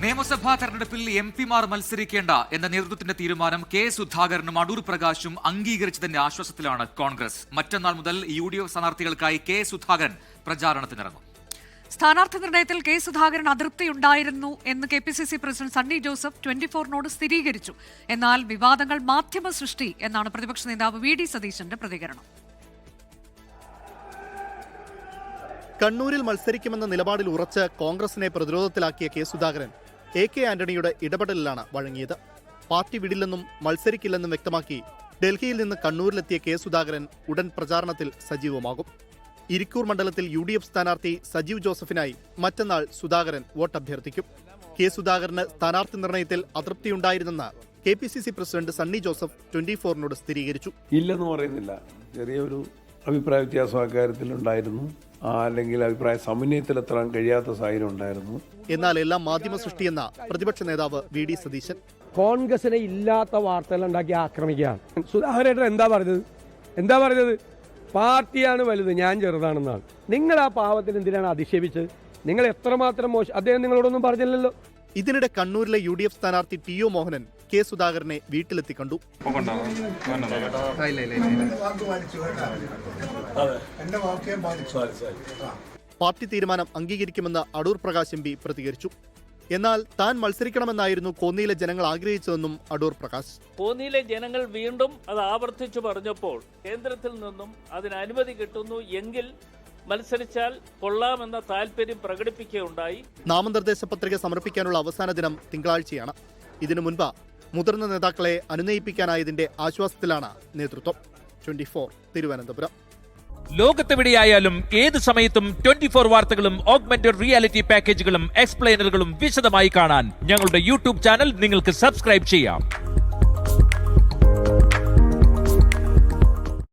നിയമസഭാ തെരഞ്ഞെടുപ്പിൽ എംപിമാർ മത്സരിക്കേണ്ട എന്ന നേതൃത്വത്തിന്റെ തീരുമാനം കെ സുധാകരനും അടൂർ പ്രകാശും അംഗീകരിച്ചതിന്റെ ആശ്വാസത്തിലാണ് കോൺഗ്രസ്. മറ്റന്നാൾ മുതൽ UDF സ്ഥാനാർത്ഥികൾക്കായി കെ സുധാകരൻ പ്രചാരണത്തിനിറങ്ങും. സ്ഥാനാർത്ഥി നിർണയത്തിൽ കെ സുധാകരൻ അതൃപ്തിയുണ്ടായിരുന്നു എന്ന് KPCC പ്രസിഡന്റ് സണ്ണി ജോസഫ് 24നോട് സ്ഥിരീകരിച്ചു. എന്നാൽ വിവാദങ്ങൾ മാധ്യമ സൃഷ്ടി എന്നാണ് പ്രതിപക്ഷ നേതാവ് VD സതീശന്റെ പ്രതികരണം. കണ്ണൂരിൽ മത്സരിക്കുമെന്ന നിലപാടിൽ ഉറച്ച് കോൺഗ്രസിനെ പ്രതിരോധത്തിലാക്കിയ കെ സുധാകരൻ AK ആന്റണിയുടെ ഇടപെടലിലാണ് വഴങ്ങിയത്. പാർട്ടി വിടില്ലെന്നും മത്സരിക്കില്ലെന്നും വ്യക്തമാക്കി ഡൽഹിയിൽ നിന്ന് കണ്ണൂരിലെത്തിയ കെ സുധാകരൻ ഉടൻ പ്രചാരണത്തിൽ സജീവമാകും. ഇരിക്കൂർ മണ്ഡലത്തിൽ UDF സ്ഥാനാർത്ഥി സജീവ് ജോസഫിനായി മറ്റന്നാൾ സുധാകരൻ വോട്ട് അഭ്യർത്ഥിക്കും. കെ സുധാകരന് സ്ഥാനാർത്ഥി നിർണയത്തിൽ അതൃപ്തിയുണ്ടായിരുന്നെന്ന് KPCC പ്രസിഡന്റ് സണ്ണി ജോസഫ് 24നോട് സ്ഥിരീകരിച്ചു. ഇല്ലെന്ന് പറയുന്നില്ല, ചെറിയൊരു അഭിപ്രായ വ്യത്യാസം അക്കാര്യത്തിൽ ഉണ്ടായിരുന്നു, അല്ലെങ്കിൽ അഭിപ്രായ സമന്വയത്തിലെത്താൻ കഴിയാത്ത സാഹചര്യം ഉണ്ടായിരുന്നു. എന്നാൽ എല്ലാം മാധ്യമ സൃഷ്ടിയെന്ന പ്രതിപക്ഷ നേതാവ് VD സതീശൻ. കോൺഗ്രസിനെ ഇല്ലാത്ത വാർത്തകൾ ഉണ്ടാക്കി ആക്രമിക്കുകയാണ്. സുധാകരൻ എന്താ പറഞ്ഞത്? പാർട്ടിയാണ് വലുത്, ഞാൻ ചെറുതാണെന്നാണ്. നിങ്ങൾ ആ പാവത്തിന് എന്തിനാണ് അധിക്ഷേപിച്ചത്? നിങ്ങൾ എത്രമാത്രം മോശം, അദ്ദേഹം നിങ്ങളോടൊന്നും പറഞ്ഞില്ലല്ലോ. ഇതിനിടെ കണ്ണൂരിലെ UDF സ്ഥാനാർത്ഥി TO മോഹനൻ കെ സുധാകരനെ വീട്ടിലെത്തി കണ്ടു. പാർട്ടി തീരുമാനം അംഗീകരിക്കുമെന്ന് അടൂർ പ്രകാശ് MP പ്രതികരിച്ചു. എന്നാൽ താൻ മത്സരിക്കണമെന്നായിരുന്നു കോന്നിയിലെ ജനങ്ങൾ ആഗ്രഹിച്ചതെന്നും അടൂർ പ്രകാശ്. കോന്നിയിലെ ജനങ്ങൾ വീണ്ടും അത് ആവർത്തിച്ചു പറഞ്ഞപ്പോൾ കേന്ദ്രത്തിൽ നിന്നും അതിന് അനുമതി കിട്ടുന്നു എങ്കിൽ മത്സരിച്ചാൽ കൊള്ളാമെന്ന താല്പര്യം പ്രകടിപ്പിക്കുകയുണ്ടായി. നാമനിർദ്ദേശ പത്രിക സമർപ്പിക്കാനുള്ള അവസാന ദിനം തിങ്കളാഴ്ചയാണ്. ഇതിനു മുൻപ് മുതിർന്ന നേതാക്കളെ അനുനയിപ്പിക്കാനായതിന്റെ ആശ്വാസത്തിലാണ് നേതൃത്വം. 24 തിരുവനന്തപുരം. ലോകത്തെവിടെയായാലും ഏത് സമയത്തും 24 വാർത്തകളും ഓഗ്മെന്റഡ് റിയാലിറ്റി പാക്കേജുകളും എക്സ്പ്ലെയിനറുകളും വിശദമായി കാണാൻ ഞങ്ങളുടെ YouTube ചാനൽ നിങ്ങൾക്ക് സബ്സ്ക്രൈബ് ചെയ്യാം.